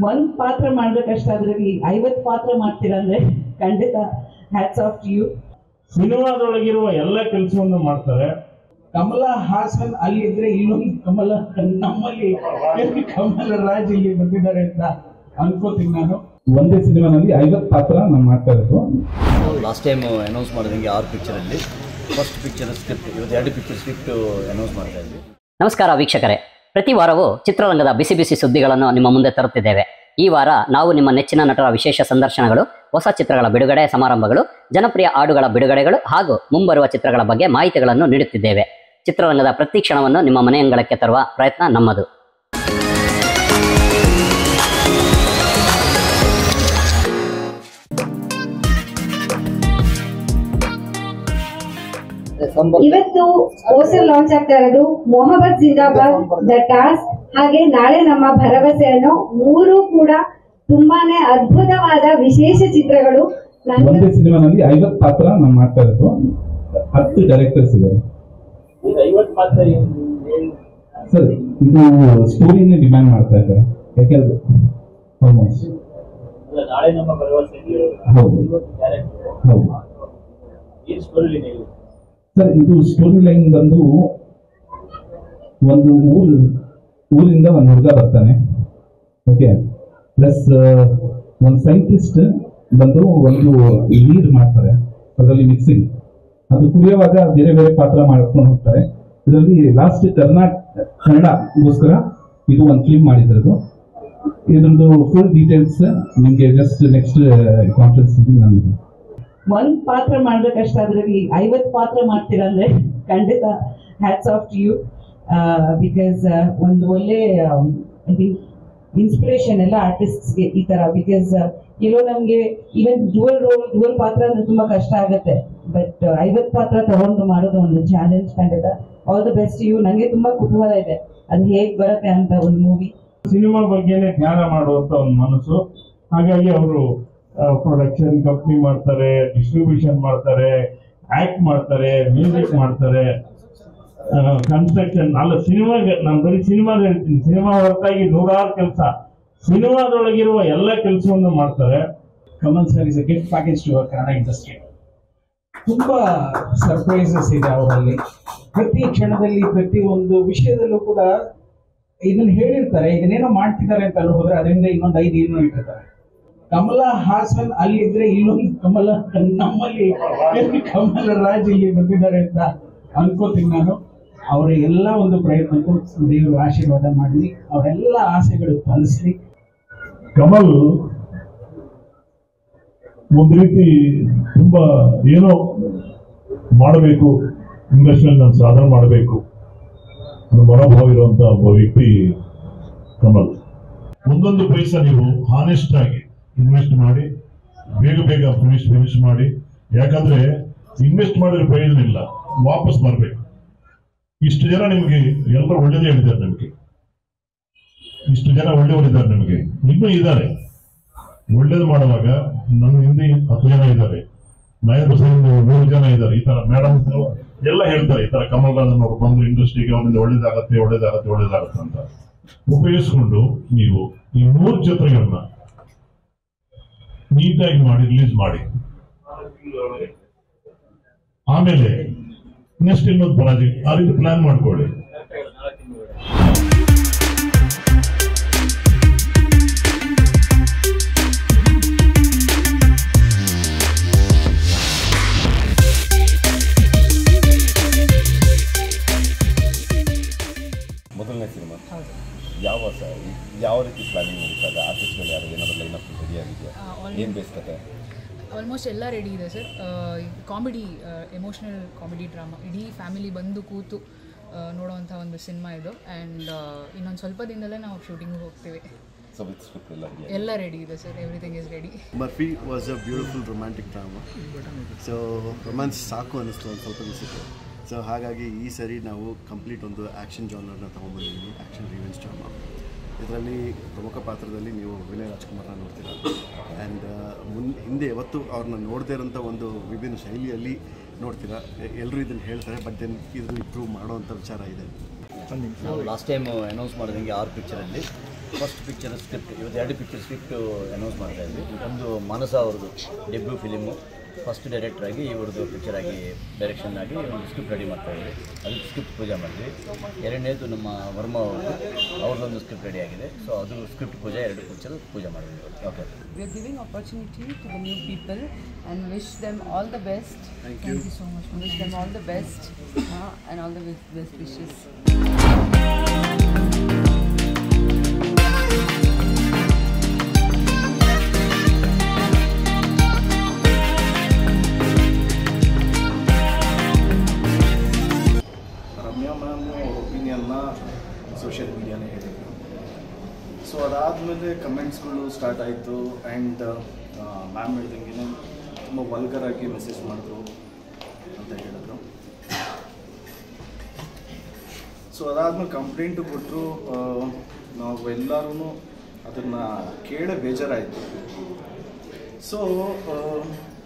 ಒಂದು ಪಾತ್ರ ಮಾಡ್ಬೇಕಷ್ಟೇ, ಅದರಲ್ಲಿ 50 ಪಾತ್ರ ಮಾಡ್ತೀರಾ ಅಂದ್ರೆ ಖಂಡಿತ ಹ್ಯಾಟ್ಸ್ ಆಫ್ ಟು ಯು. ಸಿನಿಮಾದೊಳಗಿರುವ ಎಲ್ಲ ಕೆಲಸವನ್ನು ಮಾಡ್ತಾರೆ. ಕಮಲ ಹಾಸನ್ ಅಲ್ಲಿದ್ರೆ ಇನ್ನೊಂದು ಕಮಲ ನಮ್ಮಲ್ಲಿ ಕಮಲ ರಾಜ್ ಇಲ್ಲಿ ಬಂದಿದ್ದಾರೆ ಅಂತ ಅನ್ಕೋತೀನಿ ನಾನು. ಒಂದೇ ಸಿನಿಮಾನಲ್ಲಿ 50 ಪಾತ್ರ ನಾನು ಮಾಡ್ತಾ ಇರೋದು. ಲಾಸ್ಟ್ ಟೈಮ್ ಅನೌನ್ಸ್ ಮಾಡಿದಂಗೆ 6 ಪಿಕ್ಚರಲ್ಲಿ ಫಸ್ಟ್ ಪಿಕ್ಚರ್ ಸ್ಕ್ರಿಪ್ಟ್, ಇವತ್ತು 2 ಪಿಕ್ಚರ್ ಸ್ಕ್ರಿಪ್ಟ್ ಅನೌನ್ಸ್ ಮಾಡ್ತಾ ಇದ್ವಿ. ನಮಸ್ಕಾರ ವೀಕ್ಷಕರೇ, ಪ್ರತಿ ವಾರವೂ ಚಿತ್ರರಂಗದ ಬಿಸಿ ಬಿಸಿ ಸುದ್ದಿಗಳನ್ನು ನಿಮ್ಮ ಮುಂದೆ ತರುತ್ತಿದ್ದೇವೆ. ಈ ವಾರ ನಾವು ನಿಮ್ಮ ನೆಚ್ಚಿನ ನಟರ ವಿಶೇಷ ಸಂದರ್ಶನಗಳು, ಹೊಸ ಚಿತ್ರಗಳ ಬಿಡುಗಡೆ ಸಮಾರಂಭಗಳು, ಜನಪ್ರಿಯ ಹಾಡುಗಳ ಬಿಡುಗಡೆಗಳು ಹಾಗೂ ಮುಂಬರುವ ಚಿತ್ರಗಳ ಬಗ್ಗೆ ಮಾಹಿತಿಗಳನ್ನು ನೀಡುತ್ತಿದ್ದೇವೆ. ಚಿತ್ರರಂಗದ ಪ್ರತಿ ಕ್ಷಣವನ್ನು ನಿಮ್ಮ ಮನೆಯಂಗಳಕ್ಕೆ ತರುವ ಪ್ರಯತ್ನ ನಮ್ಮದು. ಇವತ್ತು ಪೋಸ್ಟರ್ ಲಾಂಚ್ ಆಗ್ತಾ ಇರೋದು ಮೊಹಬ್ಬತ್ ಜಿಂದಾಬಾದ್, ದ ಟಾಸ್ಕ್, ಹಾಗೆ ನಾಳೆ ನಮ್ಮ ಭರವಸೆ ಅನ್ನೋ 3 ಕೂಡ ತುಂಬಾನೇ ಅದ್ಭುತವಾದ ವಿಶೇಷ ಚಿತ್ರಗಳು. ಒಂದೇ ಸಿನಿಮಾನಲ್ಲಿ 50 ಪಾತ್ರ ನಾನು ಮಾಡ್ತಾ ಇರೋದು. 10 ಡೈರೆಕ್ಟರ್ಸ್ ಇದ್ದಾರೆ ಸರ್. ಇದು ಸ್ಟೋರಿನೇ ಡಿಮ್ಯಾಂಡ್ ಮಾಡ್ತಾ ಇದ್ದಾರೆ, ಯಾಕೆಂದ್ರೆ ಆಲ್ಮೋಸ್ಟ್ ಹೌದು ಸರ್. ಇದು ಸ್ಟೋರಿ ಲೈನ್ ಬಂದು ಒಂದು ಊರಿಂದ ಒಂದು ಹುಡುಗ ಬರ್ತಾನೆ, ಓಕೆ, ಪ್ಲಸ್ ಒಂದು ಸೈಂಟಿಸ್ಟ್ ಬಂದು ಒಂದು ನೀರು ಮಾಡ್ತಾರೆ, ಅದರಲ್ಲಿ ಮಿಕ್ಸಿಂಗ್, ಅದು ಕುಡಿಯುವಾಗ ಬೇರೆ ಬೇರೆ ಪಾತ್ರ ಮಾಡ್ಕೊಂಡು ಹೋಗ್ತಾರೆ. ಇದರಲ್ಲಿ ಲಾಸ್ಟ್ ಕನ್ನಡಗೋಸ್ಕರ ಇದು ಒಂದು ಫಿಲ್ಮ್ ಮಾಡಿದ್ರದು. ಇದ್ರದ್ದು ಫುಲ್ ಡೀಟೇಲ್ಸ್ ನಿಮಗೆ ಜಸ್ಟ್ ನೆಕ್ಸ್ಟ್ ಕಾನ್ಫರೆನ್ಸ್ ನಾನು ಒಂದು ಪಾತ್ರ ಮಾಡ್ಬೇಕಷ್ಟೇ, ಅದರಲ್ಲಿ 50 ಪಾತ್ರ ಮಾಡ್ತೀರಾ ಅಂದ್ರೆ ಖಂಡಿತ hats off to you. Because ಒಂದು ಒಳ್ಳೆ ಐ ಥಿಂಕ್ ಇನ್ಸ್ಪಿರೇಷನ್ ಎಲ್ಲ ಆರ್ಟಿಸ್ಟ್ಸ್ಗೆ ಈ ತರ. ಬಿಕಾಸ್ ಕೆಲವು ನಮಗೆ ಈವನ್ ಡುವಲ್ ಪಾತ್ರ ಅಂದ್ರೆ ತುಂಬಾ ಕಷ್ಟ ಆಗುತ್ತೆ, ಬಟ್ 50 ಪಾತ್ರ ತಗೊಂಡು ಮಾಡೋದು ಒಂದು ಚಾಲೆಂಜ್. ಖಂಡಿತ ಆಲ್ ದ ಬೆಸ್ಟ್ ಯು. ನನಗೆ ತುಂಬಾ ಕುತೂಹಲ ಇದೆ ಅದು ಹೇಗ್ ಬರುತ್ತೆ ಅಂತ ಒಂದು ಮೂವಿ. ಸಿನಿಮಾ ಬಗ್ಗೆನೇ ಜ್ಞಾನ ಮಾಡುವಂತ ಒಂದು ಮನಸ್ಸು. ಹಾಗಾಗಿ ಅವರು ಪ್ರೊಡಕ್ಷನ್ ಕಂಪ್ನಿ ಮಾಡ್ತಾರೆ, ಡಿಸ್ಟ್ರಿಬ್ಯೂಷನ್ ಮಾಡ್ತಾರೆ, ಆಕ್ಟ್ ಮಾಡ್ತಾರೆ, ಮ್ಯೂಸಿಕ್ ಮಾಡ್ತಾರೆ, ಕನ್ಸ್ಟ್ರಕ್ಷನ್. ಅಲ್ಲ, ಸಿನಿಮಾಗೆ ನಾನು ಬರೀ ಸಿನಿಮಾದ ಹೇಳ್ತೀನಿ, ಸಿನಿಮಾ ಹೊರತಾಗಿ 100 ಕೆಲಸ, ಸಿನಿಮಾದೊಳಗಿರುವ ಎಲ್ಲ ಕೆಲಸವನ್ನು ಮಾಡ್ತಾರೆ. Kamal sir is a gift package to Kannada industry. ತುಂಬಾ ಸರ್ಪ್ರೈಸಸ್ ಇದೆ ಅವರಲ್ಲಿ. ಪ್ರತಿ ಕ್ಷಣದಲ್ಲಿ ಪ್ರತಿ ಒಂದು ವಿಷಯದಲ್ಲೂ ಕೂಡ ಇದನ್ನ ಹೇಳಿರ್ತಾರೆ, ಇದನ್ನೇನೋ ಮಾಡ್ತಿದ್ದಾರೆ ಅಂತ ಅಲ್ಲಿ ಹೋದ್ರೆ ಅದರಿಂದ ಇನ್ನೊಂದು 5 ಏನೋ ಇಟ್ಟಿರ್ತಾರೆ. ಕಮಲ ಹಾಸನ್ ಅಲ್ಲಿದ್ರೆ ಇನ್ನೊಂದು ಕಮಲ ನಮ್ಮಲ್ಲಿ ಕಮಲ ರಾಜ್ ಇಲ್ಲಿ ಬಂದಿದ್ದಾರೆ ಅಂತ ಅನ್ಕೋತೀನಿ ನಾನು. ಅವರ ಎಲ್ಲ ಒಂದು ಪ್ರಯತ್ನಕ್ಕೂ ದೇವರು ಆಶೀರ್ವಾದ ಮಾಡಲಿ, ಅವರೆಲ್ಲ ಆಸೆಗಳು ಫಲಿಸ್ಲಿ. ಕಮಲ್ ಒಂದು ರೀತಿ ತುಂಬಾ ಏನೋ ಮಾಡಬೇಕು, ಇಂಡಸ್ಟ್ರಿಯಲ್ಲಿ ನಾನು ಸಾಧನೆ ಮಾಡಬೇಕು ಅನ್ನೋ ಮನೋಭಾವ ಇರುವಂತ ಒಬ್ಬ ವ್ಯಕ್ತಿ ಕಮಲ್. ಒಂದೊಂದು ಪೈಸಾ ನೀವು ಹಾನೆಸ್ಟ್ ಆಗಿ ಇನ್ವೆಸ್ಟ್ ಮಾಡಿ, ಬೇಗ ಬೇಗ ಫಿನಿಶ್ ಮಾಡಿ. ಯಾಕಂದ್ರೆ ಇನ್ವೆಸ್ಟ್ ಮಾಡಿದ್ರೆ ಪ್ರಯೋಜನ ಇಲ್ಲ, ವಾಪಸ್ ಬರಬೇಕು. ಇಷ್ಟು ಜನ ನಿಮಗೆ ಎಲ್ಲರೂ ಒಳ್ಳೇದೇ ಹೇಳಿದ್ದಾರೆ, ನಿಮಗೆ ಇಷ್ಟು ಜನ ಒಳ್ಳೆಯವರಿದ್ದಾರೆ, ನಿಮಗೆ ಇನ್ನೂ ಇದ್ದಾರೆ. ಒಳ್ಳೇದು ಮಾಡುವಾಗ ನನ್ನ ಹಿಂದೆ 10 ಜನ ಇದ್ದಾರೆ, ನಾಯರ್ ಹುಸೇನ್ 3 ಜನ ಇದ್ದಾರೆ. ಈ ತರ ಮೇಡಮ್ ಎಲ್ಲ ಹೇಳ್ತಾರೆ, ಈ ತರ ಕಮಲ್ ರಾಜನ್ ಅವರು ಬಂದು ಇಂಡಸ್ಟ್ರಿಗೆ ಅವರಿಂದ ಒಳ್ಳೇದಾಗತ್ತೆ ಅಂತ ಉಪಯೋಗಿಸ್ಕೊಂಡು ನೀವು ಈ 3 ಚಿತ್ರಗಳನ್ನ ನೀಟಾಗಿ ಮಾಡಿ ರಿಲೀಸ್ ಮಾಡಿ. ಆಮೇಲೆ ನೆಕ್ಸ್ಟ್ ಇನ್ನೊಂದು ಪ್ರಾಜೆಕ್ಟ್ ಆ ರೀತಿ ಪ್ಲಾನ್ ಮಾಡ್ಕೊಳ್ಳಿ. ಮೊದಲನೇ ಸಿನಿಮಾ ಯಾವ ರೀತಿ ಪ್ಲಾನಿಂಗ್ ನಡೀತದೆ? ಆರ್ಟಿಸ್ಟ್ಗಳು ಯಾರು ಏನಾದರೂ ಲೈನಪ್ ರೆಡಿ ಆಗಿದೆಯಾ? ಏನು ಬೇಸ್ಕತೆ? ಆಲ್ಮೋಸ್ಟ್ ಎಲ್ಲ ರೆಡಿ ಇದೆ sir. Comedy, emotional comedy drama, ಇಡೀ ಫ್ಯಾಮಿಲಿ ಬಂದು ಕೂತು ನೋಡೋವಂಥ ಒಂದು ಸಿನಿಮಾ ಇದು. ಆ್ಯಂಡ್ ಇನ್ನೊಂದು ಸ್ವಲ್ಪ ದಿನದಲ್ಲೇ ನಾವು ಶೂಟಿಂಗ್ ಹೋಗ್ತೀವಿ. ಎಲ್ಲ ರೆಡಿ ಇದೆ sir, everything is ready. Barfi was a beautiful romantic drama. So romance ಸಾಕು ಅನ್ನಿಸ್ತು ಒಂದು ಸ್ವಲ್ಪ ದಿವಸಕ್ಕೆ. ಸೊ ಹಾಗಾಗಿ ಈ ಸರಿ ನಾವು ಕಂಪ್ಲೀಟ್ ಒಂದು ಆ್ಯಕ್ಷನ್ ಜಾನರ್ನ ತೊಗೊಂಡ್ಬಂದಿದ್ದೀವಿ, ಆ್ಯಕ್ಷನ್ ರಿವೆಂಜ್ ಡ್ರಾಮಾ. ಇದರಲ್ಲಿ ಪ್ರಮುಖ ಪಾತ್ರದಲ್ಲಿ ನೀವು ವಿನಯ್ ರಾಜ್ಕುಮಾರ್ನ ನೋಡ್ತೀರಾ. ಆ್ಯಂಡ್ ಹಿಂದೆ ಯಾವತ್ತೂ ಅವ್ರನ್ನ ನೋಡದೇ ಇರೋಂಥ ಒಂದು ವಿಭಿನ್ನ ಶೈಲಿಯಲ್ಲಿ ನೋಡ್ತೀರಾ. ಎಲ್ಲರೂ ಇದನ್ನು ಹೇಳ್ತಾರೆ, ಬಟ್ ದೆನ್ ಇದನ್ನು ಇಂಪ್ರೂವ್ ಮಾಡೋವಂಥ ವಿಚಾರ ಇದೆ. ನಾವು ಲಾಸ್ಟ್ ಟೈಮ್ ಅನೌನ್ಸ್ ಮಾಡಿದಂಗೆ 6 ಪಿಕ್ಚರಲ್ಲಿ ಫಸ್ಟ್ ಪಿಕ್ಚರ್ ಸ್ಕ್ರಿಪ್ಟ್ ಇವತ್ತು 2 ಪಿಕ್ಚರ್ ಸ್ಕ್ರಿಪ್ಟ್ ಅನೌನ್ಸ್ ಮಾಡ್ತಾ ಇದ್ವಿ. ಒಂದು ಮನಸ ಅವ್ರದ್ದು ಡೆಬ್ಯೂ ಫಿಲಿಮು, ಫಸ್ಟ್ ಡೈರೆಕ್ಟರ್ ಆಗಿ ಇವ್ರದ್ದು ಪಿಕ್ಚರ್ ಆಗಿ ಡೈರೆಕ್ಷನ್ ಆಗಿ ಒಂದು ಸ್ಕ್ರಿಪ್ಟ್ ರೆಡಿ ಮಾಡ್ತಾ ಇದ್ವಿ. ಅದಕ್ಕೆ ಸ್ಕ್ರಿಪ್ಟ್ ಪೂಜೆ ಮಾಡಿದ್ವಿ. ಎರಡನೇದು ನಮ್ಮ ವರ್ಮಾ ಅವ್ರದ್ದೊಂದು ಸ್ಕ್ರಿಪ್ಟ್ ರೆಡಿ ಆಗಿದೆ. ಸೊ ಅದು ಸ್ಕ್ರಿಪ್ಟ್ ಪೂಜೆ 2 ಪಿಕ್ಚರ್ ಪೂಜೆ ಮಾಡಿದ್ವಿ. Okay, we are giving opportunity to the new people and wish them all the best. Thank you so much. Wish them all the best and all the best wishes. Ramya ma'am ಒಪಿನಿಯನ್ನ social ಮೀಡಿಯಾನೇ ಹೇಳಿದ್ರು. So ಅದಾದಮೇಲೆ ಕಮೆಂಟ್ಸ್ಗಳು start ಆಯಿತು. And ma'am ಹೇಳ್ದಂಗೆ ತುಂಬ ವಲ್ಗರಾಗಿ message ಮಾಡಿದ್ರು ಅಂತ ಹೇಳಿದ್ರು. ಸೊ ಅದಾದಮೇಲೆ ಕಂಪ್ಲೇಂಟು ಕೊಟ್ಟರು. ನಾವು ಎಲ್ಲರೂ ಅದನ್ನು ಕೇಳೇ ಬೇಜಾರಾಯಿತು. So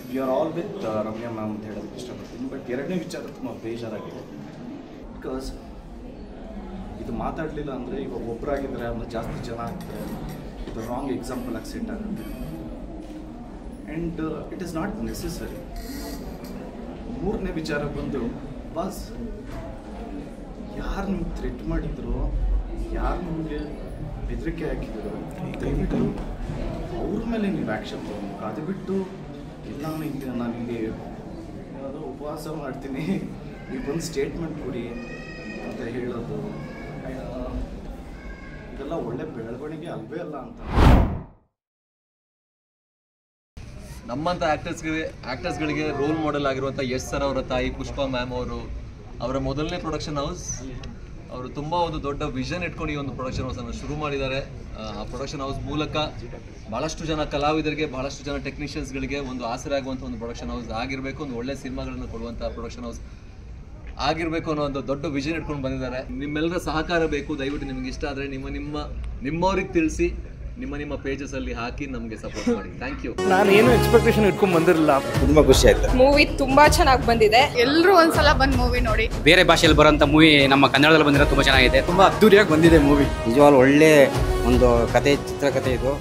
we are all with Ramya ma'am ಅಂತ ಹೇಳೋದಕ್ಕೆ ಇಷ್ಟಪಡ್ತೀನಿ. ಬಟ್ ಎರಡನೇ ವಿಚಾರ ತುಂಬ ಬೇಜಾರಾಗಿದೆ. ಬಿಕಾಸ್ ಇದು ಮಾತಾಡಲಿಲ್ಲ ಅಂದರೆ ಇವಾಗ ಒಬ್ಬರಾಗಿದ್ದರೆ ಆಮೇಲೆ ಜಾಸ್ತಿ ಜನ ಆಗ್ತಾರೆ. ಇದು ರಾಂಗ್ ಎಕ್ಸಾಂಪಲ್ ಆಗಿ ಸೆಟ್ ಆಗುತ್ತೆ. And it is not necessary. ಮೂರನೇ ವಿಚಾರ ಬಂದು ಬಸ್ ಯಾರು ನಿಮ್ಗೆ ಥ್ರೆಟ್ ಮಾಡಿದ್ರು, ಯಾರು ನಿಮಗೆ ಬೆದರಿಕೆ ಹಾಕಿದ್ರು, ದಯವಿಟ್ಟು ಅವ್ರ ಮೇಲೆ ನೀವು ಆ್ಯಕ್ಷನ್ ತೊಗೊಬೇಕು. ಅದು ಬಿಟ್ಟು ಇಲ್ಲ ನಾನು ಇಲ್ಲಿ ಯಾವುದೋ ಉಪವಾಸ ಮಾಡ್ತೀನಿ, ನೀವು ಬಂದು ಸ್ಟೇಟ್ಮೆಂಟ್ ಕೊಡಿ ಅಂತ ಹೇಳೋದು ಇದೆಲ್ಲ ಒಳ್ಳೆ ಬೆಳವಣಿಗೆ ಅಲ್ವೇ ಅಲ್ಲ ಅಂತ. ನಮ್ಮಂಥ ಆ್ಯಕ್ಟರ್ಸ್ಗಳಿಗೆ ರೋಲ್ ಮಾಡೆಲ್ ಆಗಿರುವಂಥ ಯಶ್ ಸರ್ ಅವರ ತಾಯಿ ಪುಷ್ಪಾ ಮ್ಯಾಮ್ ಅವರ ಮೊದಲನೇ ಪ್ರೊಡಕ್ಷನ್ ಹೌಸ್. ಅವರು ತುಂಬ ಒಂದು ದೊಡ್ಡ ವಿಷನ್ ಇಟ್ಕೊಂಡು ಈ ಒಂದು ಪ್ರೊಡಕ್ಷನ್ ಹೌಸನ್ನು ಶುರು ಮಾಡಿದ್ದಾರೆ. ಆ ಪ್ರೊಡಕ್ಷನ್ ಹೌಸ್ ಮೂಲಕ ಭಾಳಷ್ಟು ಜನ ಕಲಾವಿದರಿಗೆ, ಭಾಳಷ್ಟು ಜನ ಟೆಕ್ನಿಷಿಯನ್ಸ್ಗಳಿಗೆ ಒಂದು ಆಸರೆ ಆಗುವಂಥ ಒಂದು ಪ್ರೊಡಕ್ಷನ್ ಹೌಸ್ ಆಗಿರಬೇಕು, ಒಂದು ಒಳ್ಳೆ ಸಿನಿಮಾಗಳನ್ನು ಕೊಡುವಂಥ ಪ್ರೊಡಕ್ಷನ್ ಹೌಸ್ ಆಗಿರಬೇಕು ಅನ್ನೋ ಒಂದು ದೊಡ್ಡ ವಿಷನ್ ಇಟ್ಕೊಂಡು ಬಂದಿದ್ದಾರೆ. ನಿಮ್ಮೆಲ್ಲರ ಸಹಕಾರ ಬೇಕು. ದಯವಿಟ್ಟು ನಿಮಗೆ ಇಷ್ಟ ಆದರೆ ನಿಮ್ಮವ್ರಿಗೆ ತಿಳಿಸಿ, ನಿಮ್ಮ ಪೇಜಸ್ ಅಲ್ಲಿ ಹಾಕಿ ನಮಗೆ ಸಪೋರ್ಟ್ ಮಾಡಿ. Thank you. ನಾನು ಏನು ಎಕ್ಸ್ಪೆಕ್ಟೇಷನ್ ಇಟ್ಕೊಂಡು ಬಂದಿರಲಿಲ್ಲ. ತುಂಬಾ ಖುಷಿ ಆಯ್ತು. ಮೂವಿ ತುಂಬಾ ಚೆನ್ನಾಗಿ ಬಂದಿದೆ. ಎಲ್ಲರೂ ಒಂದ್ಸಲ ಬಂದು ಮೂವಿ ನೋಡಿ. ಬೇರೆ ಭಾಷೆಯಲ್ಲಿ ಬರೋಂಥ ಮೂವಿ ನಮ್ಮ ಕನ್ನಡದಲ್ಲಿ ಬಂದಿರೋ ತುಂಬಾ ಚೆನ್ನಾಗಿದೆ. ತುಂಬಾ ಅದ್ದೂರಿಯಾಗಿ ಬಂದಿದೆ ಮೂವಿ. ನಿಜವಾಗ್ಲೂ ಒಳ್ಳೆ ಒಂದು ಚಿತ್ರಕಥೆ ಇದು.